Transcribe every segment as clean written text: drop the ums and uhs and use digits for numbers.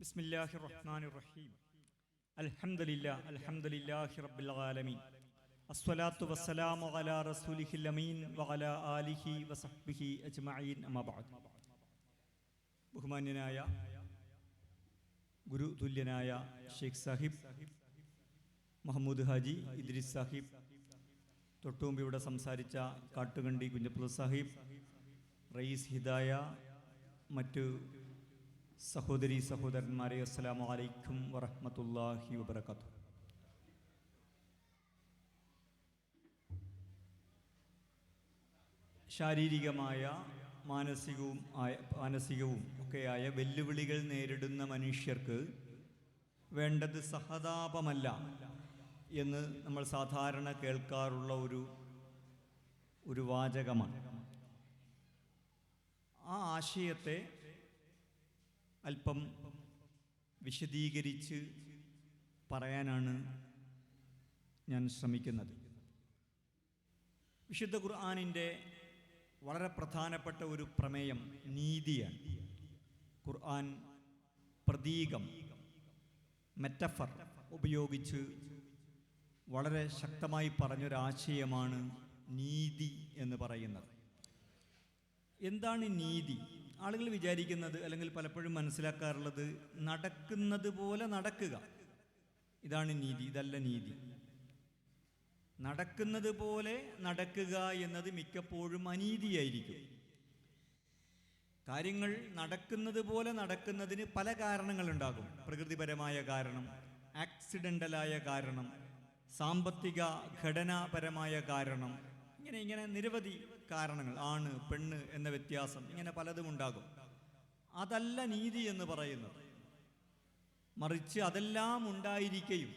ബിസ്മില്ലാഹിർ റഹ്മാനിർ റഹീം. അൽഹംദുലില്ലാഹി റബ്ബിൽ ആലമീൻ. അസ്സലാത്തു വസ്സലാമു അലാ റസൂലിഹിൽ അമീൻ വഅലാ ആലിഹി വസഹ്ബിഹി അജ്മഈൻ. അമ്മാ ബഅദ്. ബഹുമാന്യനായ ഗുരു തുല്യനായ ഷെയ്ഖ് സാഹിബ് മുഹമ്മദ് ഹാജി ഇദ്രിസ് സാഹിബ്, തൊട്ടുമുമ്പ് ഇവിടെ സംസാരിച്ച കാട്ടുകണ്ടി കുഞ്ഞപ്പുള്ള സാഹിബ്, റയീസ് ഹിദായ, മറ്റു സഹോദരി സഹോദരന്മാരെ, അസ്സലാമു അലൈക്കും വറഹ്മത്തുള്ളാഹി വബറകാതുഹു. ശാരീരികമായ മാനസികവും ഒക്കെയായ വെല്ലുവിളികൾ നേരിടുന്ന മനുഷ്യർക്ക് വേണ്ടത് സഹതാപമല്ല എന്ന് നമ്മൾ സാധാരണ കേൾക്കാറുള്ള ഒരു വാചകമാണ്. ആ ആശയത്തെ അല്പം വിശദീകരിച്ച് പറയാനാണ് ഞാൻ ശ്രമിക്കുന്നത്. വിശുദ്ധ ഖുർആനിൻ്റെ വളരെ പ്രധാനപ്പെട്ട ഒരു പ്രമേയം നീതിയാണ്. ഖുർആൻ പ്രതീകം, മെറ്റഫർ ഉപയോഗിച്ച് വളരെ ശക്തമായി പറഞ്ഞൊരാശയമാണ് നീതി എന്ന് പറയുന്നത്. എന്താണ് നീതി? ആളുകൾ വിചാരിക്കുന്നത്, അല്ലെങ്കിൽ പലപ്പോഴും മനസ്സിലാക്കാറുള്ളത്, നടക്കുന്നത് പോലെ നടക്കുക, ഇതാണ് നീതി. ഇതല്ല നീതി. നടക്കുന്നത് പോലെ നടക്കുക എന്നത് മിക്കപ്പോഴും അനീതിയായിരിക്കും. കാര്യങ്ങൾ നടക്കുന്നത് പോലെ നടക്കുന്നതിന് പല കാരണങ്ങളുണ്ടാകും. പ്രകൃതിപരമായ കാരണം, ആക്സിഡൻ്റലായ കാരണം, സാമ്പത്തിക ഘടനാപരമായ കാരണം, ഇങ്ങനെ നിരവധി കാരണങ്ങൾ, ആണ് പെണ്ണ് എന്ന വ്യത്യാസം, ഇങ്ങനെ പലതും ഉണ്ടാകും. അതല്ല നീതി എന്ന് പറയുന്നത്. മറിച്ച് അതെല്ലാം ഉണ്ടായിരിക്കുകയും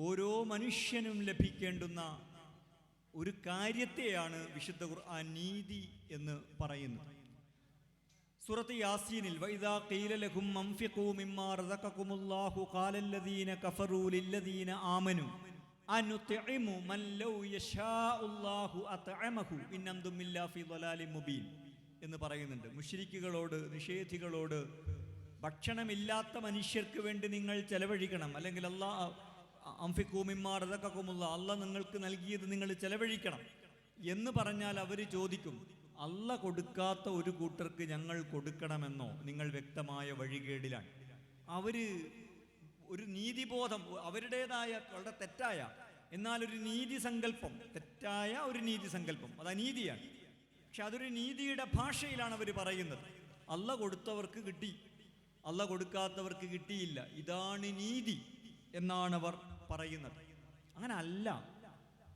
ഓരോ മനുഷ്യനും ലഭിക്കേണ്ടുന്ന ഒരു കാര്യത്തെയാണ് വിശുദ്ധ ഖുർആൻ നീതി എന്ന് പറയുന്നത്. സൂറത്ത് യാസീനിൽ വഇദാ ഖീല ലഹും അൻഫിഖൂ മിമ്മാ റസഖകുമുല്ലാഹു ഖാലല്ലദീന കഫറൂ ലില്ലദീന ആമനൂ അനുത്ഇമു മൻ ലൗ യശാഉല്ലാഹു അത്അമഹു ഇൻ അൻതും ഇല്ലാ ഫീ ളലാലിൻ മുബീൻ എന്ന് പറയുന്നുണ്ട്. മുശ്രിക്കുകളോട്, നിഷേധികളോട്, ഭക്ഷണമില്ലാത്ത മനുഷ്യർക്ക് വേണ്ടി നിങ്ങൾ ചെലവഴിക്കണം, അല്ലെങ്കിൽ അൻഫിഖൂ മിമ്മാ റസഖകുമുല്ലാഹ്, അല്ലാഹ് നിങ്ങൾക്ക് നൽകിയത് നിങ്ങൾ ചെലവഴിക്കണം എന്ന് പറഞ്ഞാൽ അവർ ചോദിക്കും, അല്ലാഹ് കൊടുക്കാത്ത ഒരു കൂട്ടർക്ക് ഞങ്ങൾ കൊടുക്കണമെന്നോ? നിങ്ങൾ വ്യക്തമായ വഴികേടിലാണ്. അവര് ഒരു നീതിബോധം, അവരുടേതായ വളരെ തെറ്റായ, എന്നാൽ ഒരു നീതി സങ്കല്പം, തെറ്റായ ഒരു നീതി സങ്കല്പം, അത് അനീതിയാണ്. പക്ഷെ അതൊരു നീതിയുടെ ഭാഷയിലാണ് അവർ പറയുന്നത്. അല്ലാഹ് കൊടുത്തവർക്ക് കിട്ടി, അല്ലാഹ് കൊടുക്കാത്തവർക്ക് കിട്ടിയില്ല, ഇതാണ് നീതി എന്നാണ് അവർ പറയുന്നത്. അങ്ങനെ അല്ല.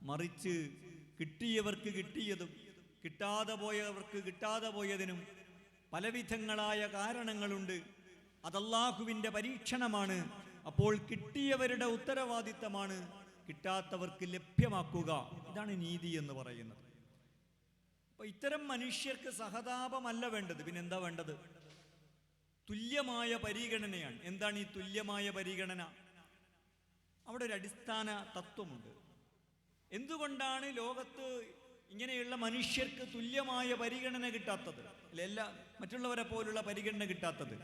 മറിച്ച് കിട്ടിയവർക്ക് കിട്ടിയതും കിട്ടാതെ പോയവർക്ക് കിട്ടാതെ പോയതിനും പലവിധങ്ങളായ കാരണങ്ങളുണ്ട്. അതല്ലാഹുവിൻ്റെ പരീക്ഷണമാണ്. അപ്പോൾ കിട്ടിയവരുടെ ഉത്തരവാദിത്തമാണ് കിട്ടാത്തവർക്ക് ലഭ്യമാക്കുക. ഇതാണ് നീതി എന്ന് പറയുന്നത്. അപ്പോൾ ഇത്തരം മനുഷ്യർക്ക് സഹതാപമല്ല വേണ്ടത്. പിന്നെന്താ വേണ്ടത്? തുല്യമായ പരിഗണനയാണ്. എന്താണ് ഈ തുല്യമായ പരിഗണന? അവിടെ ഒരു അടിസ്ഥാന തത്വമുണ്ട്. എന്തുകൊണ്ടാണ് ലോകത്ത് ഇങ്ങനെയുള്ള മനുഷ്യർക്ക് തുല്യമായ പരിഗണന കിട്ടാത്തത്, അല്ല മറ്റുള്ളവരെ പോലുള്ള പരിഗണന കിട്ടാത്തത്?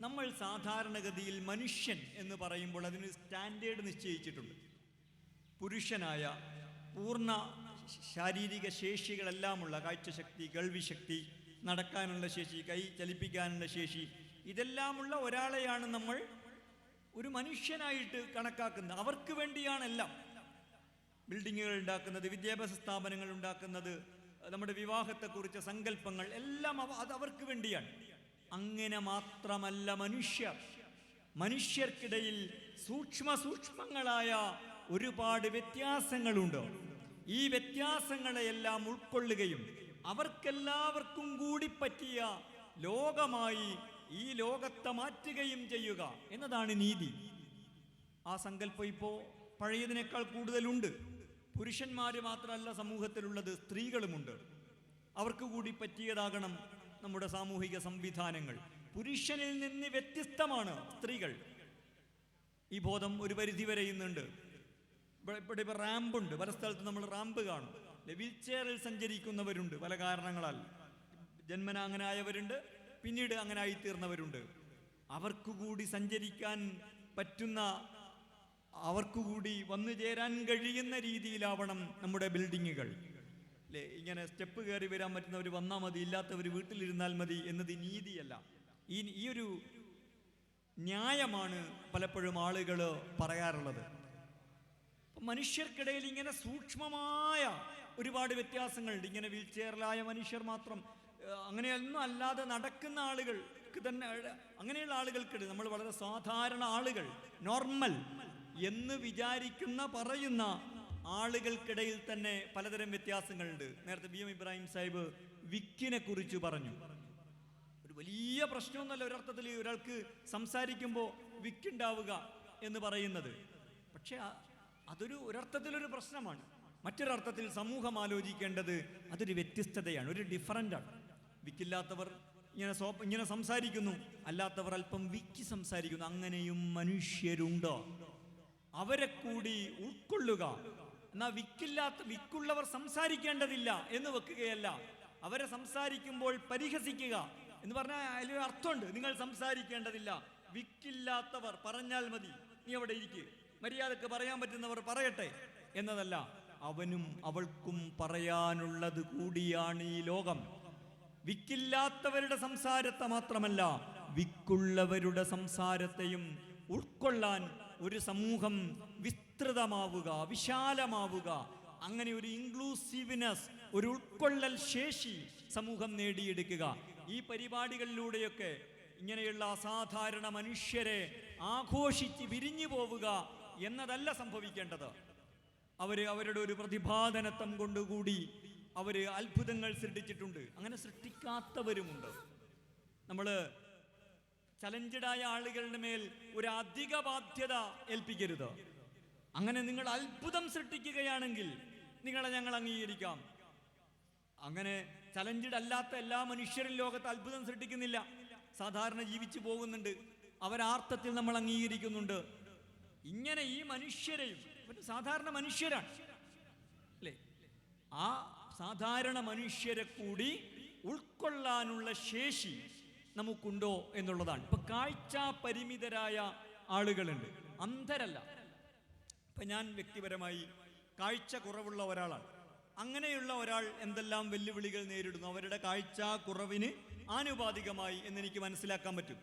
നമ്മൾ സാധാരണഗതിയിൽ മനുഷ്യൻ എന്ന് പറയുമ്പോൾ അതിന് സ്റ്റാൻഡേർഡ് നിശ്ചയിച്ചിട്ടുണ്ട്. പുരുഷനായ, പൂർണ്ണ ശാരീരിക ശേഷികളെല്ലാമുള്ള, കാഴ്ചശക്തി, കേൾവിശക്തി, നടക്കാനുള്ള ശേഷി, കൈ ചലിപ്പിക്കാനുള്ള ശേഷി, ഇതെല്ലാമുള്ള ഒരാളെയാണ് നമ്മൾ ഒരു മനുഷ്യനായിട്ട് കണക്കാക്കുന്നത്. അവർക്ക് വേണ്ടിയാണെല്ലാം. ബിൽഡിങ്ങുകൾ ഉണ്ടാക്കുന്നത്, വിദ്യാഭ്യാസ സ്ഥാപനങ്ങൾ ഉണ്ടാക്കുന്നത്, നമ്മുടെ വിവാഹത്തെക്കുറിച്ച് സങ്കല്പങ്ങൾ എല്ലാം അത് അവർക്ക് വേണ്ടിയാണ്. അങ്ങനെ മാത്രമല്ല മനുഷ്യർക്കിടയിൽ സൂക്ഷ്മങ്ങളായ ഒരുപാട് വ്യത്യാസങ്ങളുണ്ട്. ഈ വ്യത്യാസങ്ങളെയെല്ലാം ഉൾക്കൊള്ളുകയും അവർക്കെല്ലാവർക്കും കൂടി പറ്റിയ ലോകമായി ഈ ലോകത്തെ മാറ്റുകയും ചെയ്യുക എന്നതാണ് നീതി. ആ സങ്കല്പം ഇപ്പോൾ പഴയതിനേക്കാൾ കൂടുതലുണ്ട്. പുരുഷന്മാർ മാത്രമല്ല സമൂഹത്തിലുള്ളത്, സ്ത്രീകളുമുണ്ട്. അവർക്ക് കൂടി പറ്റിയതാകണം നമ്മുടെ സാമൂഹിക സംവിധാനങ്ങൾ. പുരുഷനിൽ നിന്ന് വ്യത്യസ്തമാണ് സ്ത്രീകൾ. ഈ ബോധം ഒരു പരിധിവരെ ഇന്നുണ്ട്. ഇവിടെ റാമ്പുണ്ട്, പല സ്ഥലത്തും നമ്മൾ റാമ്പ് കാണും. വീൽ ചെയറിൽ സഞ്ചരിക്കുന്നവരുണ്ട്, പല കാരണങ്ങളാൽ. ജന്മന അങ്ങനെ ആയവരുണ്ട്, പിന്നീട് അങ്ങനെ ആയിത്തീർന്നവരുണ്ട്. അവർക്കുകൂടി സഞ്ചരിക്കാൻ പറ്റുന്ന, അവർക്കുകൂടി വന്നു ചേരാൻ കഴിയുന്ന രീതിയിലാവണം നമ്മുടെ ബിൽഡിങ്ങുകൾ അല്ലേ. ഇങ്ങനെ സ്റ്റെപ്പ് കയറി വരാൻ പറ്റുന്നവർ വന്നാൽ മതി, ഇല്ലാത്തവർ വീട്ടിലിരുന്നാൽ മതി എന്നത് നീതിയല്ല. ഈ ഒരു ന്യായമാണ് പലപ്പോഴും ആളുകൾ പറയാറുള്ളത്. മനുഷ്യർക്കിടയിൽ ഇങ്ങനെ സൂക്ഷ്മമായ ഒരുപാട് വ്യത്യാസങ്ങളുണ്ട്. ഇങ്ങനെ വീൽ ചെയറിലായ മനുഷ്യർ മാത്രം, അങ്ങനെയൊന്നും അല്ലാതെ നടക്കുന്ന ആളുകൾക്ക് തന്നെ, അങ്ങനെയുള്ള ആളുകൾക്കിടയിൽ നമ്മൾ വളരെ സാധാരണ ആളുകൾ, നോർമൽ എന്ന് വിചാരിക്കുന്ന പറയുന്ന ആളുകൾക്കിടയിൽ തന്നെ പലതരം വ്യത്യാസങ്ങളുണ്ട്. നേരത്തെ BM ഇബ്രാഹിം സാഹിബ് വിക്കിനെ കുറിച്ച് പറഞ്ഞു. ഒരു വലിയ പ്രശ്നമൊന്നുമല്ല ഒരർത്ഥത്തിൽ ഒരാൾക്ക് സംസാരിക്കുമ്പോൾ വിക്കുണ്ടാവുക എന്ന് പറയുന്നത്. പക്ഷെ ഒരർത്ഥത്തിലൊരു പ്രശ്നമാണ്. മറ്റൊരർത്ഥത്തിൽ സമൂഹം ആലോചിക്കേണ്ടത് അതൊരു വ്യത്യസ്തതയാണ്, ഒരു ഡിഫറൻ്റാണ്. വിക്കില്ലാത്തവർ ഇങ്ങനെ സംസാരിക്കുന്നു, അല്ലാത്തവർ അല്പം വിക്കി സംസാരിക്കുന്നു. അങ്ങനെയും മനുഷ്യരുണ്ടോ, അവരെ കൂടി ഉൾക്കൊള്ളുക. എന്നാൽ വിക്കുള്ളവർ സംസാരിക്കേണ്ടതില്ല എന്ന് വെക്കുകയല്ല, അവരെ സംസാരിക്കുമ്പോൾ പരിഹസിക്കുക എന്ന് പറഞ്ഞാൽ അതിലൊരു അർത്ഥമുണ്ട്. നിങ്ങൾ സംസാരിക്കേണ്ടതില്ല, വിക്കില്ലാത്തവർ പറഞ്ഞാൽ മതി, നീ അവിടെ ഇരിക്കുക, മര്യാദക്ക് പറയാൻ പറ്റുന്നവർ പറയട്ടെ എന്നതല്ല. അവനും അവൾക്കും പറയാനുള്ളത് കൂടിയാണ് ഈ ലോകം. വിക്കില്ലാത്തവരുടെ സംസാരത്തെ മാത്രമല്ല, വിക്കുള്ളവരുടെ സംസാരത്തെയും ഉൾക്കൊള്ളാൻ ഒരു സമൂഹം വിസ്തൃതമാവുക, വിശാലമാവുക, അങ്ങനെ ഒരു ഇൻക്ലൂസീവ്നെസ്, ഒരു ഉൾക്കൊള്ളൽ ശേഷി സമൂഹം നേടിയെടുക്കുക. ഈ പരിപാടികളിലൂടെയൊക്കെ ഇങ്ങനെയുള്ള അസാധാരണ മനുഷ്യരെ ആഘോഷിച്ച് വിരിഞ്ഞു പോവുക എന്നതല്ല സംഭവിക്കേണ്ടത്. അവരുടെ ഒരു പ്രതിഭാധനത്വം കൊണ്ടുകൂടി അവർ അത്ഭുതങ്ങൾ സൃഷ്ടിച്ചിട്ടുണ്ട്. അങ്ങനെ സൃഷ്ടിക്കാത്തവരുമുണ്ട്. നമ്മൾ ചലഞ്ചഡായ ആളുകളുടെ മേൽ ഒരു അധിക ബാധ്യത ഏൽപ്പിക്കരുത്. അങ്ങനെ നിങ്ങൾ അത്ഭുതം സൃഷ്ടിക്കുകയാണെങ്കിൽ നിങ്ങളെ ഞങ്ങൾ അംഗീകരിക്കാം. അങ്ങനെ ചലഞ്ചഡ് അല്ലാത്ത എല്ലാ മനുഷ്യരും ലോകത്ത് അത്ഭുതം സൃഷ്ടിക്കുന്നില്ല, സാധാരണ ജീവിച്ചു പോകുന്നുണ്ട്, അവരാർത്ഥത്തിൽ നമ്മൾ അംഗീകരിക്കുന്നുണ്ട്. ഇങ്ങനെ ഈ മനുഷ്യരെയും, സാധാരണ മനുഷ്യരാണ് അല്ലേ, ആ സാധാരണ മനുഷ്യരെ കൂടി ഉൾക്കൊള്ളാനുള്ള ശേഷി നമുക്കുണ്ടോ എന്നുള്ളതാണ്. ഇപ്പൊ കാഴ്ച പരിമിതരായ ആളുകളുണ്ട്, അന്ധരല്ല. ഇപ്പൊ ഞാൻ വ്യക്തിപരമായി കാഴ്ച കുറവുള്ള ഒരാളാണ്. അങ്ങനെയുള്ള ഒരാൾ എന്തെല്ലാം വെല്ലുവിളികൾ നേരിടുന്നു അവരുടെ കാഴ്ച കുറവിന് ആനുപാതികമായി എന്നെനിക്ക് മനസ്സിലാക്കാൻ പറ്റും.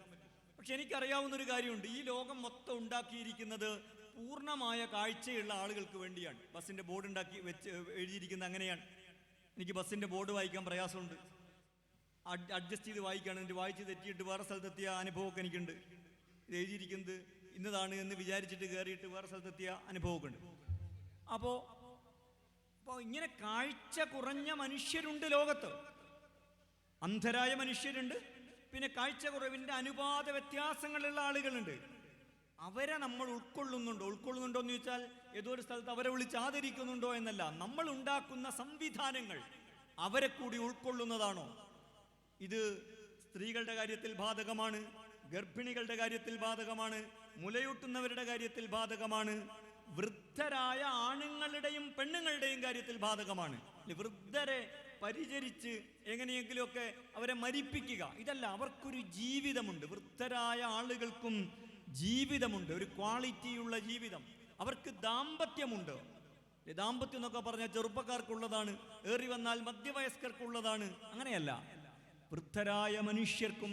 പക്ഷെ എനിക്കറിയാവുന്നൊരു കാര്യമുണ്ട്, ഈ ലോകം മൊത്തം ഉണ്ടാക്കിയിരിക്കുന്നത് പൂർണ്ണമായ കാഴ്ചയുള്ള ആളുകൾക്ക് വേണ്ടിയാണ്. ബസ്സിൻ്റെ ബോർഡ് എഴുതിയിരിക്കുന്നത് അങ്ങനെയാണ്. എനിക്ക് ബസ്സിൻ്റെ ബോർഡ് വായിക്കാൻ പ്രയാസമുണ്ട്, അഡ്ജസ്റ്റ് ചെയ്ത് വായിക്കുകയാണ്. എന്നിട്ട് വായിച്ച് തെറ്റിയിട്ട് വേറെ സ്ഥലത്തെത്തിയ അനുഭവമൊക്കെ എനിക്കുണ്ട്. ഇത് എഴുതിയിരിക്കുന്നത് ഇന്നതാണ് എന്ന് വിചാരിച്ചിട്ട് കയറിയിട്ട് വേറെ സ്ഥലത്തെത്തിയ അനുഭവമൊക്കെ ഉണ്ട്. അപ്പോൾ ഇങ്ങനെ കാഴ്ച കുറഞ്ഞ മനുഷ്യരുണ്ട് ലോകത്ത്, അന്ധരായ മനുഷ്യരുണ്ട്, പിന്നെ കാഴ്ച കുറവിൻ്റെ അനുപാത വ്യത്യാസങ്ങളുള്ള ആളുകളുണ്ട്. അവരെ നമ്മൾ ഉൾക്കൊള്ളുന്നുണ്ടോ എന്ന് ചോദിച്ചാൽ ഏതോ ഒരു സ്ഥലത്ത് അവരെ വിളിച്ച് ആദരിക്കുന്നുണ്ടോ എന്നല്ല, നമ്മൾ ഉണ്ടാക്കുന്ന സംവിധാനങ്ങൾ അവരെ കൂടി ഉൾക്കൊള്ളുന്നതാണോ? ഇത് സ്ത്രീകളുടെ കാര്യത്തിൽ ബാധകമാണ്, ഗർഭിണികളുടെ കാര്യത്തിൽ ബാധകമാണ്, മുലയൂട്ടുന്നവരുടെ കാര്യത്തിൽ ബാധകമാണ്, വൃദ്ധരായ ആണുങ്ങളുടെയും പെണ്ണുങ്ങളുടെയും കാര്യത്തിൽ ബാധകമാണ്. വൃദ്ധരെ പരിചരിച്ച് എങ്ങനെയെങ്കിലുമൊക്കെ അവരെ മരിപ്പിക്കുക ഇതല്ല, അവർക്കൊരു ജീവിതമുണ്ട്. വൃദ്ധരായ ആളുകൾക്കും ജീവിതമുണ്ട്, ഒരു ക്വാളിറ്റിയുള്ള ജീവിതം. അവർക്ക് ദാമ്പത്യമുണ്ട്. ദാമ്പത്യം എന്നൊക്കെ പറഞ്ഞാൽ ചെറുപ്പക്കാർക്കുള്ളതാണ്, ഏറി വന്നാൽ മധ്യവയസ്കർക്കുള്ളതാണ്. അങ്ങനെയല്ല, വൃദ്ധരായ മനുഷ്യർക്കും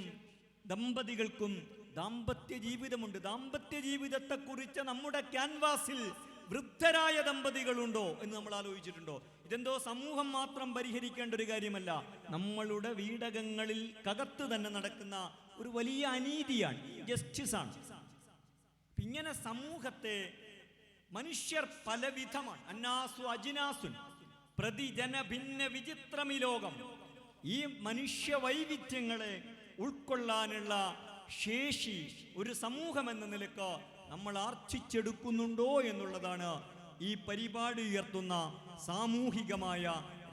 ദമ്പതികൾക്കും ദാമ്പത്യ ജീവിതമുണ്ട്. ദാമ്പത്യ ജീവിതത്തെക്കുറിച്ച് നമ്മുടെ ക്യാൻവാസിൽ വൃദ്ധരായ ദമ്പതികളുണ്ടോ എന്ന് നമ്മൾ ആലോചിച്ചിട്ടുണ്ടോ? ഇതെന്തോ സമൂഹം മാത്രം പരിഹരിക്കേണ്ട ഒരു കാര്യമല്ല, നമ്മളുടെ വീടകങ്ങളിൽ കകത്ത് തന്നെ നടക്കുന്ന ഒരു വലിയ അനീതിയാണ്, ജസ്റ്റിസാണ്. ഇങ്ങനെ സമൂഹത്തെ മനുഷ്യർ പലവിധമാണ്. അന്നാസു അജിനാസുൻ പ്രതിജന ഭിന്ന വിചിത്രമി ലോകം. ഈ മനുഷ്യ വൈവിധ്യങ്ങളെ ഉൾക്കൊള്ളാനുള്ള ശേഷി ഒരു സമൂഹം എന്ന നിലക്ക് നമ്മൾ ആർജിച്ചെടുക്കുന്നുണ്ടോ എന്നുള്ളതാണ് ഈ പരിപാടി ഉയർത്തുന്ന സാമൂഹികമായ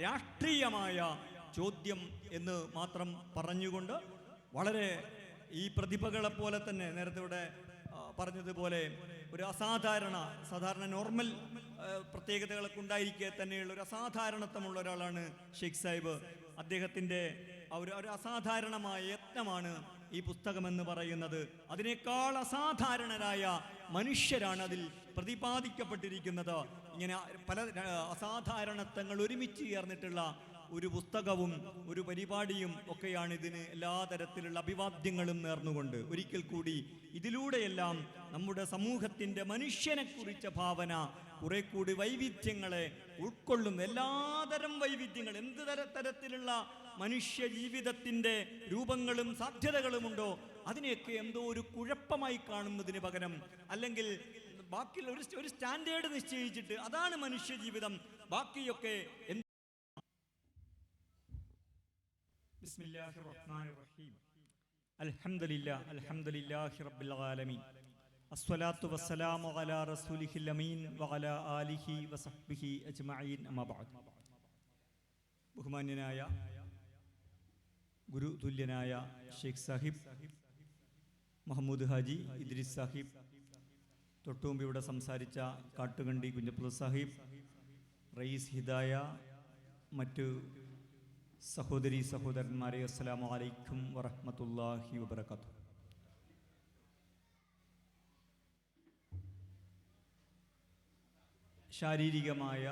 രാഷ്ട്രീയമായ ചോദ്യം എന്ന് മാത്രം പറഞ്ഞുകൊണ്ട്, വളരെ ഈ പ്രതിഭകളെ പോലെ തന്നെ നേരത്തെ ഇവിടെ പറഞ്ഞതുപോലെ ഒരു സാധാരണ നോർമൽ പ്രത്യേകതകളൊക്കെ ഉണ്ടായിരിക്കെ തന്നെയുള്ള ഒരു അസാധാരണത്വമുള്ള ഒരാളാണ് ഷെയ്ഖ് സാഹിബ്. അദ്ദേഹത്തിൻ്റെ ഒരു അസാധാരണമായ യത്നമാണ് ഈ പുസ്തകമെന്ന് പറയുന്നത്. അതിനേക്കാൾ അസാധാരണരായ മനുഷ്യരാണ് അതിൽ പ്രതിപാദിക്കപ്പെട്ടിരിക്കുന്നത്. ഇങ്ങനെ പല അസാധാരണത്വങ്ങൾ ഒരുമിച്ച് ചേർന്നിട്ടുള്ള ഒരു പുസ്തകവും ഒരു പരിപാടിയും ഒക്കെയാണ് ഇതിന് എല്ലാ തരത്തിലുള്ള അഭിവാദ്യങ്ങളും നേർന്നുകൊണ്ട് ഒരിക്കൽ കൂടി ഇതിലൂടെയെല്ലാം നമ്മുടെ സമൂഹത്തിൻ്റെ മനുഷ്യനെക്കുറിച്ച ഭാവന കുറെ കൂടി വൈവിധ്യങ്ങളെ ഉൾക്കൊള്ളുന്ന എല്ലാതരം വൈവിധ്യങ്ങൾ, എന്ത് തരത്തിലുള്ള മനുഷ്യ ജീവിതത്തിൻ്റെ രൂപങ്ങളും സാധ്യതകളുമുണ്ടോ അതിനെയൊക്കെ എന്തോ ഒരു കുഴപ്പമായി കാണുന്നതിന് പകരം, അല്ലെങ്കിൽ ബാക്കിയുള്ള ഒരു സ്റ്റാൻഡേർഡ് നിശ്ചയിച്ചിട്ട് അതാണ് മനുഷ്യ ജീവിതം, ബാക്കിയൊക്കെ ബിസ്മില്ലാഹിർ റഹ്മാനിർ റഹീം അൽഹംദുലില്ലാഹി റബ്ബിൽ ആലമീൻ അസ്സലാത്തു വസ്സലാമു അലാ റസൂലിഹിൽ അമീൻ വഅലാ ആലിഹി വസഹ്ബിഹി അജ്മഈൻ അമ്മാ ബഅദ്. ബഹുമാന്യനായ ഗുരു തുല്യനായ ഷെയ്ഖ് സാഹിബ് മുഹമ്മദ് ഹാജി ഇദ്രിസ് സാഹിബ്, തൊട്ടുമുമ്പ് ഇവിടെ സംസാരിച്ച കാട്ടുകണ്ടി കുഞ്ഞപ്പുള്ള സാഹിബ്, റയീസ് ഹിദായ, മറ്റു സഹോദരി സഹോദരന്മാരെ, അസ്സലാമു അലൈക്കും വറഹ്മത്തുള്ളാഹി വബറകാതുഹു. ശാരീരികമായ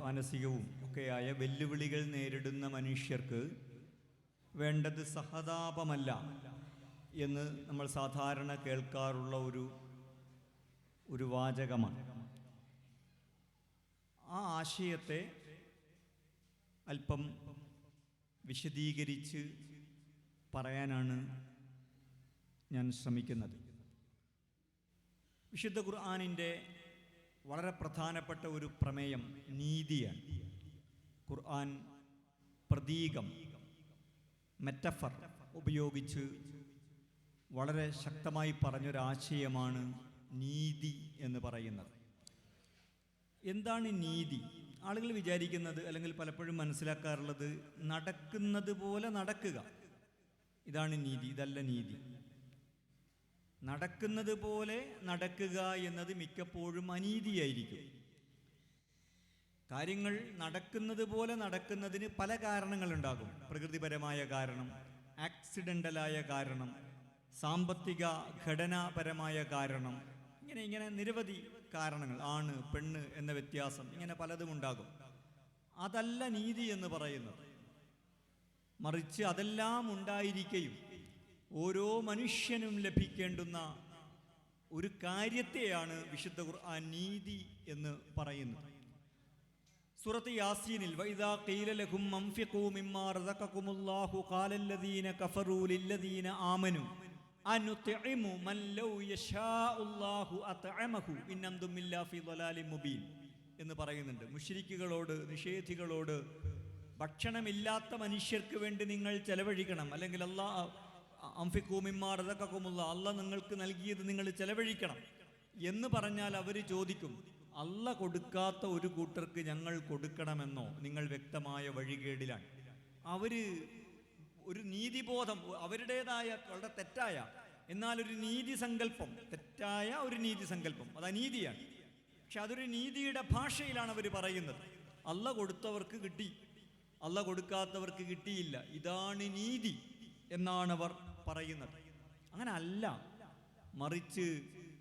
മാനസികവും ഒക്കെയായ വെല്ലുവിളികൾ നേരിടുന്ന മനുഷ്യർക്ക് വേണ്ടത് സഹതാപമല്ല എന്ന് നമ്മൾ സാധാരണ കേൾക്കാറുള്ള ഒരു വാചകമാണ്. ആ ആശയത്തെ അല്പം വിശദീകരിച്ച് പറയാനാണ് ഞാൻ ശ്രമിക്കുന്നത്. വിശുദ്ധ ഖുർആനിൻ്റെ വളരെ പ്രധാനപ്പെട്ട ഒരു പ്രമേയം നീതിയാണ്. ഖുർആൻ പ്രതീകം, മെറ്റഫർ ഉപയോഗിച്ച് വളരെ ശക്തമായി പറഞ്ഞൊരാശയമാണ് നീതി എന്ന് പറയുന്നത്. എന്താണ് നീതി? ആളുകൾ വിചാരിക്കുന്നത്, അല്ലെങ്കിൽ പലപ്പോഴും മനസ്സിലാക്കാറുള്ളത്, നടക്കുന്നത് പോലെ നടക്കുക, ഇതാണ് നീതി. ഇതല്ല നീതി. നടക്കുന്നത് പോലെ നടക്കുക എന്നത് മിക്കപ്പോഴും അനീതിയായിരിക്കും. കാര്യങ്ങൾ നടക്കുന്നത് പോലെ നടക്കുന്നതിന് പല കാരണങ്ങളുണ്ടാകും. പ്രകൃതിപരമായ കാരണം, ആക്സിഡൻ്റലായ കാരണം, സാമ്പത്തിക ഘടനാപരമായ കാരണം, ഇങ്ങനെ നിരവധി കാരണങ്ങൾ, ആണ് പെണ്ണ് എന്ന വ്യത്യാസം, ഇങ്ങനെ പലതും ഉണ്ടാകും. അതല്ല നീതി എന്ന് പറയുന്നത്. മറിച്ച് അതെല്ലാം ഉണ്ടായിരിക്കുകയും ഓരോ മനുഷ്യനും ലഭിക്കേണ്ടുന്ന ഒരു കാര്യത്തെയാണ് വിശുദ്ധ ഖുർആൻ നീതി എന്ന് പറയുന്നത്. സൂറത്ത് യാസീനിൽ വഇദാ ഖീല ലഹും അൻഫിഖൂ മിമ്മാ റസഖകുമുല്ലാഹു ഖാലല്ലദീന കഫറൂ ലില്ലദീന ആമനൂ അനുത്ഇമു മൻ ലൗ യശാഉല്ലാഹു അത്അമഹു ഇന്നന്തും ഇല്ലാ ഫീ ളലാലിൻ മുബീൻ എന്ന് പറയുന്നുണ്ട്. മുശ്രിക്കുകളോട്, നിഷേധികളോട്, ഭക്ഷണമില്ലാത്ത മനുഷ്യർക്ക് വേണ്ടി നിങ്ങൾ ചെലവഴിക്കണം, അല്ലെങ്കിൽ അൻഫിഖൂ മിമ്മാ റസഖകുമുല്ലാഹ്, അല്ലാഹ് നിങ്ങൾക്ക് നൽകിയത് നിങ്ങൾ ചെലവഴിക്കണം എന്ന് പറഞ്ഞാൽ അവർ ചോദിക്കും, അല്ല കൊടുക്കാത്ത ഒരു കൂട്ടർക്ക് ഞങ്ങൾ കൊടുക്കണമെന്നോ? നിങ്ങൾ വ്യക്തമായ വഴികേടിലാണ്. അവര് ഒരു നീതിബോധം, അവരുടേതായ വളരെ തെറ്റായ, എന്നാൽ ഒരു നീതി സങ്കല്പം, തെറ്റായ ഒരു നീതി സങ്കല്പം, അത് അനീതിയാണ്. പക്ഷെ അതൊരു നീതിയുടെ ഭാഷയിലാണ് അവർ പറയുന്നത്. അല്ല കൊടുത്തവർക്ക് കിട്ടി, അല്ല കൊടുക്കാത്തവർക്ക് കിട്ടിയില്ല, ഇതാണ് നീതി എന്നാണ് അവർ പറയുന്നത്. അങ്ങനെ അല്ല. മറിച്ച്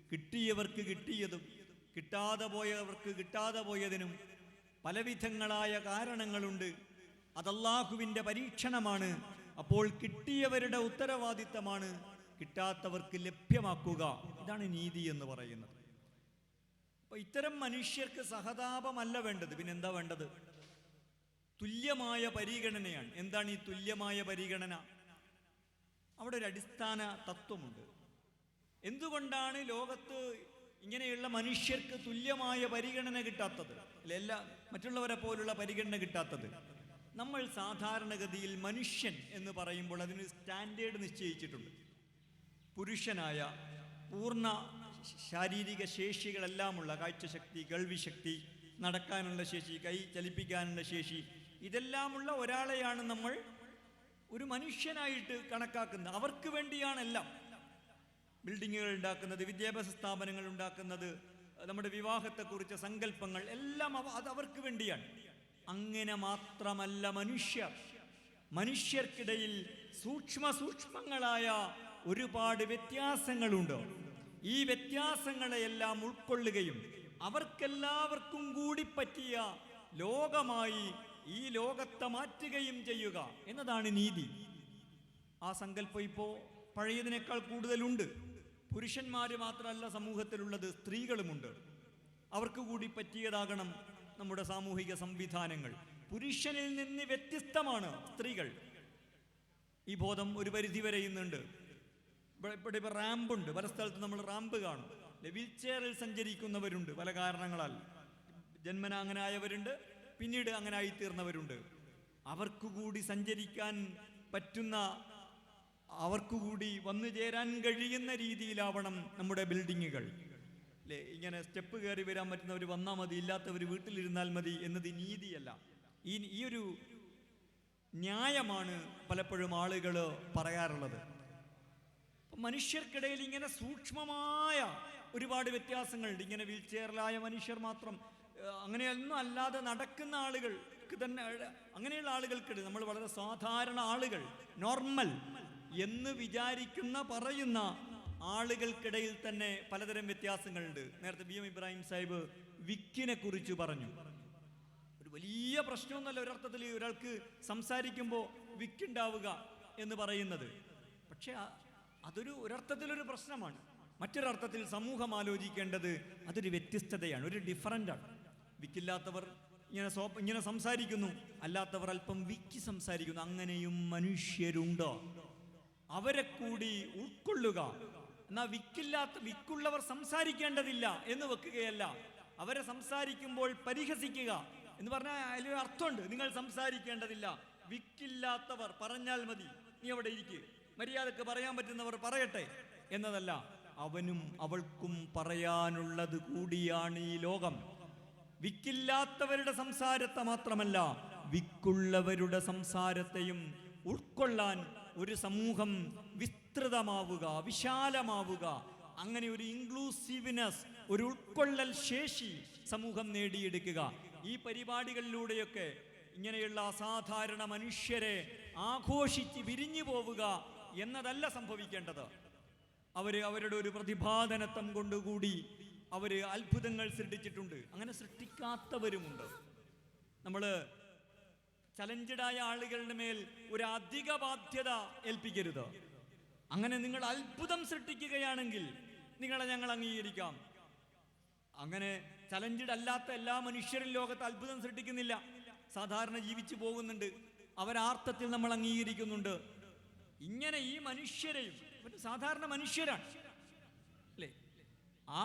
കിട്ടിയവർക്ക് കിട്ടിയതും കിട്ടാതെ പോയവർക്ക് കിട്ടാതെ പോയതിനും പലവിധങ്ങളായ കാരണങ്ങളുണ്ട്. അത് അല്ലാഹുവിൻ്റെ പരീക്ഷണമാണ്. അപ്പോൾ കിട്ടിയവരുടെ ഉത്തരവാദിത്തമാണ് കിട്ടാത്തവർക്ക് ലഭ്യമാക്കുക. ഇതാണ് നീതി എന്ന് പറയുന്നത്. അപ്പോൾ ഇത്തരം മനുഷ്യർക്ക് സഹതാപമല്ല വേണ്ടത്, പിന്നെന്താ വേണ്ടത്? തുല്യമായ പരിഗണനയാണ്. എന്താണ് ഈ തുല്യമായ പരിഗണന? അവിടെ ഒരു അടിസ്ഥാന തത്വമുണ്ട്. എന്തുകൊണ്ടാണ് ലോകത്ത് ഇങ്ങനെയുള്ള മനുഷ്യർക്ക് തുല്യമായ പരിഗണന കിട്ടാത്തത്, എല്ലാ മറ്റുള്ളവരെ പോലുള്ള പരിഗണന കിട്ടാത്തത്? നമ്മൾ സാധാരണഗതിയിൽ മനുഷ്യൻ എന്ന് പറയുമ്പോൾ അതിനൊരു സ്റ്റാൻഡേർഡ് നിശ്ചയിച്ചിട്ടുണ്ട്. പുരുഷനായ പൂർണ്ണ ശാരീരിക ശേഷികളെല്ലാമുള്ള, കാഴ്ചശക്തി, കേൾവിശക്തി, നടക്കാനുള്ള ശേഷി, കൈ ചലിപ്പിക്കാനുള്ള ശേഷി, ഇതെല്ലാമുള്ള ഒരാളെയാണ് നമ്മൾ ഒരു മനുഷ്യനായിട്ട് കണക്കാക്കുന്നത്. അവർക്ക് വേണ്ടിയാണെല്ലാം. ബിൽഡിങ്ങുകൾ ഉണ്ടാക്കുന്നത്, വിദ്യാഭ്യാസ സ്ഥാപനങ്ങൾ ഉണ്ടാക്കുന്നത്, നമ്മുടെ വിവാഹത്തെക്കുറിച്ച സങ്കല്പങ്ങൾ എല്ലാം അത് അവർക്ക് വേണ്ടിയാണ്. അങ്ങനെ മാത്രമല്ല മനുഷ്യർക്കിടയിൽ സൂക്ഷ്മങ്ങളായ ഒരുപാട് വ്യത്യാസങ്ങളുണ്ട്. ഈ വ്യത്യാസങ്ങളെയെല്ലാം ഉൾക്കൊള്ളുകയും അവർക്കെല്ലാവർക്കും കൂടി പറ്റിയ ലോകമായി ഈ ലോകത്തെ മാറ്റുകയും ചെയ്യുക എന്നതാണ് നീതി. ആ സങ്കല്പം ഇപ്പോൾ പഴയതിനേക്കാൾ കൂടുതലുണ്ട്. പുരുഷന്മാര് മാത്രമല്ല സമൂഹത്തിലുള്ളത്, സ്ത്രീകളുമുണ്ട്. അവർക്ക് കൂടി പറ്റിയതാകണം നമ്മുടെ സാമൂഹിക സംവിധാനങ്ങൾ. പുരുഷനിൽ നിന്ന് വ്യത്യസ്തമാണ് സ്ത്രീകൾ. ഈ ബോധം ഒരു പരിധി വരെ ഇന്നുണ്ട്. ഇപ്പോൾ റാമ്പുണ്ട്, പല സ്ഥലത്ത് നമ്മൾ റാമ്പ് കാണും. വീൽ ചെയറിൽ സഞ്ചരിക്കുന്നവരുണ്ട് പല കാരണങ്ങളാൽ. ജന്മന അങ്ങനെ ആയവരുണ്ട്, പിന്നീട് അങ്ങനെ ആയിത്തീർന്നവരുണ്ട്. അവർക്കുകൂടി സഞ്ചരിക്കാൻ പറ്റുന്ന, അവർക്കുകൂടി വന്നു ചേരാൻ കഴിയുന്ന രീതിയിലാവണം നമ്മുടെ ബിൽഡിങ്ങുകൾ. അല്ലേ, ഇങ്ങനെ സ്റ്റെപ്പ് കയറി വരാൻ പറ്റുന്നവർ വന്നാൽ മതി, ഇല്ലാത്തവർ വീട്ടിലിരുന്നാൽ മതി എന്നത് നീതിയല്ല. ഈ ഒരു ന്യായമാണ് പലപ്പോഴും ആളുകൾ പറയാറുള്ളത്. മനുഷ്യർക്കിടയിൽ ഇങ്ങനെ സൂക്ഷ്മമായ ഒരുപാട് വ്യത്യാസങ്ങളുണ്ട്. ഇങ്ങനെ വീൽ ചെയറിലായ മനുഷ്യർ മാത്രം, അങ്ങനെയൊന്നും അല്ലാതെ നടക്കുന്ന ആളുകൾക്ക് തന്നെ, അങ്ങനെയുള്ള ആളുകൾക്കിടയിൽ നമ്മൾ വളരെ സാധാരണ ആളുകൾ, നോർമൽ എന്ന് വിചാരിക്കുന്ന പറയുന്ന ആളുകൾക്കിടയിൽ തന്നെ പലതരം വ്യത്യാസങ്ങളുണ്ട്. നേരത്തെ BM ഇബ്രാഹിം സാഹിബ് വിക്കിനെ കുറിച്ച് പറഞ്ഞു. ഒരു വലിയ പ്രശ്നമൊന്നുമല്ല ഒരർത്ഥത്തിൽ ഒരാൾക്ക് സംസാരിക്കുമ്പോൾ വിക്കുണ്ടാവുക എന്ന് പറയുന്നത്. പക്ഷെ അതൊരു ഒരർത്ഥത്തിലൊരു പ്രശ്നമാണ്. മറ്റൊരർത്ഥത്തിൽ സമൂഹം ആലോചിക്കേണ്ടത് അതൊരു വ്യത്യസ്തതയാണ്, ഒരു ഡിഫറൻ്റാണ്. വിക്കില്ലാത്തവർ ഇങ്ങനെ സംസാരിക്കുന്നു, അല്ലാത്തവർ അല്പം വിക്കി സംസാരിക്കുന്നു. അങ്ങനെയും മനുഷ്യരുണ്ടോ? അവരെ കൂടി ഉൾക്കൊള്ളുക. എന്നാൽ വിക്കുള്ളവർ സംസാരിക്കേണ്ടതില്ല എന്ന് വെക്കുകയല്ല, അവരെ സംസാരിക്കുമ്പോൾ പരിഹസിക്കുക എന്ന് പറഞ്ഞാൽ അതിലൊരു അർത്ഥമുണ്ട്. നിങ്ങൾ സംസാരിക്കേണ്ടതില്ല, വിക്കില്ലാത്തവർ പറഞ്ഞാൽ മതി, നീ അവിടെ ഇരിക്കുക, മര്യാദക്ക് പറയാൻ പറ്റുന്നവർ പറയട്ടെ എന്നതല്ല. അവനും അവൾക്കും പറയാനുള്ളത് കൂടിയാണ് ഈ ലോകം. വിക്കില്ലാത്തവരുടെ സംസാരത്തെ മാത്രമല്ല, വിക്കുള്ളവരുടെ സംസാരത്തെയും ഉൾക്കൊള്ളാൻ ഒരു സമൂഹം വിസ്തൃതമാവുക, വിശാലമാവുക, അങ്ങനെ ഒരു ഇൻക്ലൂസീവ്നെസ്, ഒരു ഉൾക്കൊള്ളൽ ശേഷി സമൂഹം നേടിയെടുക്കുക. ഈ പരിപാടികളിലൂടെയൊക്കെ ഇങ്ങനെയുള്ള അസാധാരണ മനുഷ്യരെ ആഘോഷിച്ച് വിരിഞ്ഞു പോവുക എന്നതല്ല സംഭവിക്കേണ്ടത്. അവരുടെ ഒരു പ്രതിഭാധനത്വം കൊണ്ടുകൂടി അവർ അത്ഭുതങ്ങൾ സൃഷ്ടിച്ചിട്ടുണ്ട്. അങ്ങനെ സൃഷ്ടിക്കാത്തവരുമുണ്ട്. നമ്മൾ ചലഞ്ചഡായ ആളുകളുടെ മേൽ ഒരു അധിക ബാധ്യത ഏൽപ്പിക്കരുത്. അങ്ങനെ നിങ്ങൾ അത്ഭുതം സൃഷ്ടിക്കുകയാണെങ്കിൽ നിങ്ങളെ ഞങ്ങൾ അംഗീകരിക്കാം. അങ്ങനെ ചലഞ്ചഡ് അല്ലാത്ത എല്ലാ മനുഷ്യരും ലോകത്ത് അത്ഭുതം സൃഷ്ടിക്കുന്നില്ല, സാധാരണ ജീവിച്ചു പോകുന്നുണ്ട്. അവരാർത്ഥത്തിൽ നമ്മൾ അംഗീകരിക്കുന്നുണ്ട്. ഇങ്ങനെ ഈ മനുഷ്യരെയും, സാധാരണ മനുഷ്യരാണ് അല്ലേ, ആ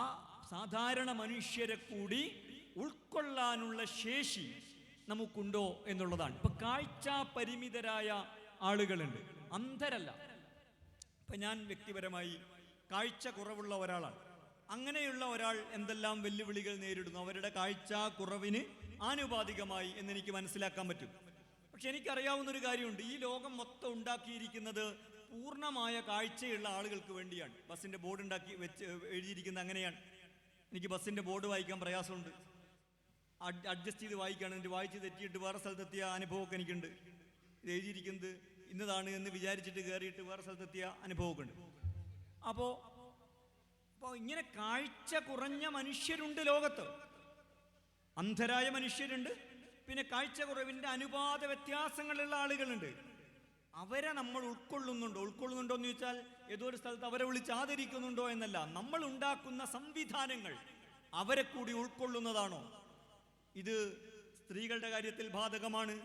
സാധാരണ മനുഷ്യരെ കൂടി ഉൾക്കൊള്ളാനുള്ള ശേഷി നമുക്കുണ്ടോ എന്നുള്ളതാണ്. ഇപ്പൊ കാഴ്ച പരിമിതരായ ആളുകളുണ്ട്, അന്ധരല്ല. ഇപ്പൊ ഞാൻ വ്യക്തിപരമായി കാഴ്ച കുറവുള്ള ഒരാളാണ്. അങ്ങനെയുള്ള ഒരാൾ എന്തെല്ലാം വെല്ലുവിളികൾ നേരിടുന്നു അവരുടെ കാഴ്ച കുറവിന് ആനുപാതികമായി എന്നെനിക്ക് മനസ്സിലാക്കാൻ പറ്റും. പക്ഷെ എനിക്കറിയാവുന്നൊരു കാര്യമുണ്ട്, ഈ ലോകം മൊത്തം ഉണ്ടാക്കിയിരിക്കുന്നത് പൂർണ്ണമായ കാഴ്ചയുള്ള ആളുകൾക്ക് വേണ്ടിയാണ്. ബസ്സിൻ്റെ ബോർഡ് ഉണ്ടാക്കി വെച്ച് എഴുതിയിരിക്കുന്നത് അങ്ങനെയാണ്. എനിക്ക് ബസ്സിൻ്റെ ബോർഡ് വായിക്കാൻ പ്രയാസമുണ്ട്, അഡ്ജസ്റ്റ് ചെയ്ത് വായിക്കുകയാണ്. എന്നിട്ട് വായിച്ച് തെറ്റിയിട്ട് വേറെ സ്ഥലത്തെത്തിയ അനുഭവമൊക്കെ എനിക്കുണ്ട്. ഇത് എഴുതിയിരിക്കുന്നത് ഇന്നതാണ് എന്ന് വിചാരിച്ചിട്ട് കയറിയിട്ട് വേറെ സ്ഥലത്തെത്തിയ അനുഭവമൊക്കെ ഉണ്ട്. അപ്പോൾ ഇങ്ങനെ കാഴ്ച കുറഞ്ഞ മനുഷ്യരുണ്ട് ലോകത്ത്, അന്ധരായ മനുഷ്യരുണ്ട്, പിന്നെ കാഴ്ച കുറവിൻ്റെ അനുപാത വ്യത്യാസങ്ങളുള്ള ആളുകളുണ്ട്. അവരെ നമ്മൾ ഉൾക്കൊള്ളുന്നുണ്ടോ എന്ന് ചോദിച്ചാൽ ഏതോ ഒരു സ്ഥലത്ത് അവരെ വിളിച്ച് ആദരിക്കുന്നുണ്ടോ എന്നല്ല, നമ്മൾ ഉണ്ടാക്കുന്ന സംവിധാനങ്ങൾ അവരെ കൂടി ഉൾക്കൊള്ളുന്നതാണോ? ഇത് സ്ത്രീകളുടെ കാര്യത്തിൽ ബാധകമാണ്,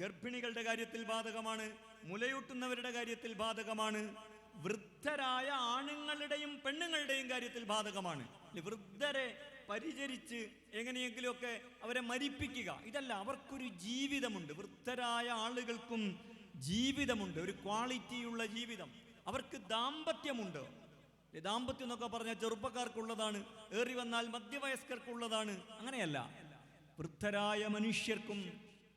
ഗർഭിണികളുടെ കാര്യത്തിൽ ബാധകമാണ്, മുലയൂട്ടുന്നവരുടെ കാര്യത്തിൽ ബാധകമാണ്, വൃദ്ധരായ ആണുങ്ങളുടെയും പെണ്ണുങ്ങളുടെയും കാര്യത്തിൽ ബാധകമാണ്. വൃദ്ധരെ പരിചരിച്ച് എങ്ങനെയെങ്കിലുമൊക്കെ അവരെ മരിപ്പിക്കുക ഇതല്ല, അവർക്കൊരു ജീവിതമുണ്ട്. വൃദ്ധരായ ആളുകൾക്കും ജീവിതമുണ്ട്, ഒരു ക്വാളിറ്റിയുള്ള ജീവിതം. അവർക്ക് ദാമ്പത്യമുണ്ട്. ദാമ്പത്യം എന്നൊക്കെ പറഞ്ഞാൽ ചെറുപ്പക്കാർക്കുള്ളതാണ്, ഏറി വന്നാൽ മധ്യവയസ്കർക്കുള്ളതാണ്. അങ്ങനെയല്ല, വൃദ്ധരായ മനുഷ്യർക്കും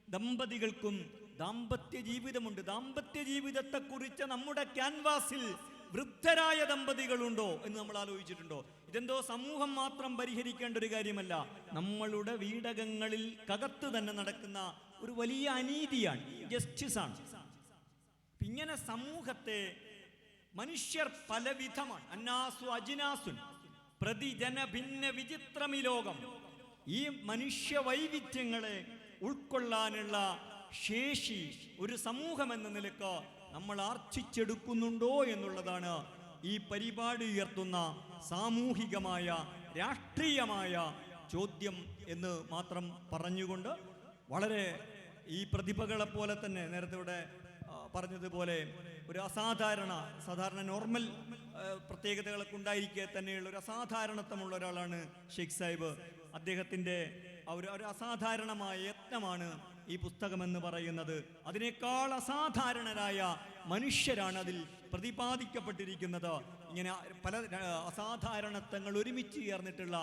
ദമ്പതികൾക്കും ദാമ്പത്യ ജീവിതമുണ്ട്. ദാമ്പത്യ ജീവിതത്തെക്കുറിച്ച് നമ്മുടെ ക്യാൻവാസിൽ വൃദ്ധരായ ദമ്പതികളുണ്ടോ എന്ന് നമ്മൾ ആലോചിച്ചിട്ടുണ്ടോ? ഇതെന്തോ സമൂഹം മാത്രം പരിഹരിക്കേണ്ട ഒരു കാര്യമല്ല, നമ്മളുടെ വീടകങ്ങളിൽ കകത്ത് തന്നെ നടക്കുന്ന ഒരു വലിയ അനീതിയാണ്, ജസ്റ്റിസാണ്. ഇങ്ങനെ സമൂഹത്തെ മനുഷ്യർ പലവിധമാണ്. അന്നാസു അജിനാസുൻ പ്രതിജന ഭിന്ന വിചിത്രമി ലോകം. ഈ മനുഷ്യ വൈവിധ്യങ്ങളെ ഉൾക്കൊള്ളാനുള്ള ശേഷി ഒരു സമൂഹം എന്ന നിലക്ക് നമ്മൾ ആർജിച്ചെടുക്കുന്നുണ്ടോ എന്നുള്ളതാണ് ഈ പരിപാടി ഉയർത്തുന്ന സാമൂഹികമായ രാഷ്ട്രീയമായ ചോദ്യം എന്ന് മാത്രം പറഞ്ഞുകൊണ്ട്, വളരെ ഈ പ്രതിഭകളെ പോലെ തന്നെ നേരത്തെ ഇവിടെ പറഞ്ഞതുപോലെ ഒരു സാധാരണ നോർമൽ പ്രത്യേകതകളൊക്കെ ഉണ്ടായിരിക്കെ തന്നെയുള്ള ഒരു അസാധാരണത്വമുള്ള ഒരാളാണ് ഷെയ്ഖ് സാഹിബ്. അദ്ദേഹത്തിൻ്റെ ഒരു അസാധാരണമായ യത്നമാണ് ഈ പുസ്തകമെന്ന് പറയുന്നത്. അതിനേക്കാൾ അസാധാരണരായ മനുഷ്യരാണ് അതിൽ പ്രതിപാദിക്കപ്പെട്ടിരിക്കുന്നത്. ഇങ്ങനെ പല അസാധാരണത്വങ്ങൾ ഒരുമിച്ച് ചേർന്നിട്ടുള്ള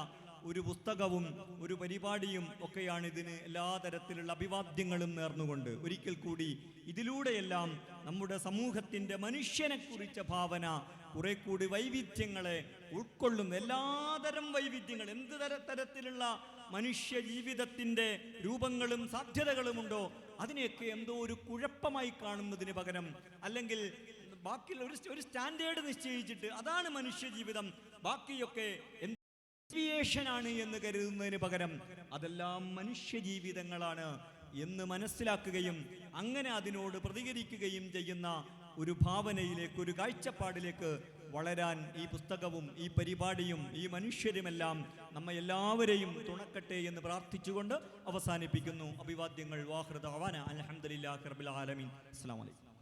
ഒരു പുസ്തകവും ഒരു പരിപാടിയും ഒക്കെയാണ് ഇതിന് എല്ലാ തരത്തിലുള്ള അഭിവാദ്യങ്ങളും നേർന്നുകൊണ്ട് ഒരിക്കൽ കൂടി ഇതിലൂടെയെല്ലാം നമ്മുടെ സമൂഹത്തിൻ്റെ മനുഷ്യനെക്കുറിച്ച ഭാവന കുറെ കൂടി വൈവിധ്യങ്ങളെ ഉൾക്കൊള്ളുന്ന എല്ലാതരം വൈവിധ്യങ്ങൾ, എന്ത് തരത്തിലുള്ള മനുഷ്യ ജീവിതത്തിൻ്റെ രൂപങ്ങളും സാധ്യതകളുമുണ്ടോ അതിനെയൊക്കെ എന്തോ ഒരു കുഴപ്പമായി കാണുന്നതിന് പകരം, അല്ലെങ്കിൽ ബാക്കിയുള്ള ഒരു സ്റ്റാൻഡേർഡ് നിശ്ചയിച്ചിട്ട് അതാണ് മനുഷ്യ ജീവിതം, ബാക്കിയൊക്കെ ആണ് എന്ന് കരുതുന്നതിന് പകരം അതെല്ലാം മനുഷ്യ ജീവിതങ്ങളാണ് എന്ന് മനസ്സിലാക്കുകയും അങ്ങനെ അതിനോട് പ്രതികരിക്കുകയും ചെയ്യുന്ന ഒരു ഭാവനയിലേക്ക്, ഒരു കാഴ്ചപ്പാടിലേക്ക് വളരാൻ ഈ പുസ്തകവും ഈ പരിപാടിയും ഈ മനുഷ്യരുമെല്ലാം നമ്മെ എല്ലാവരെയും തുണക്കട്ടെ എന്ന് പ്രാർത്ഥിച്ചുകൊണ്ട് അവസാനിപ്പിക്കുന്നു. അഭിവാദ്യങ്ങൾ. വാഹൃദ അവാന അൽഹംദുലില്ലാഹി റബ്ബിൽ ആലമീൻ. അസ്സലാമു അലൈക്കും.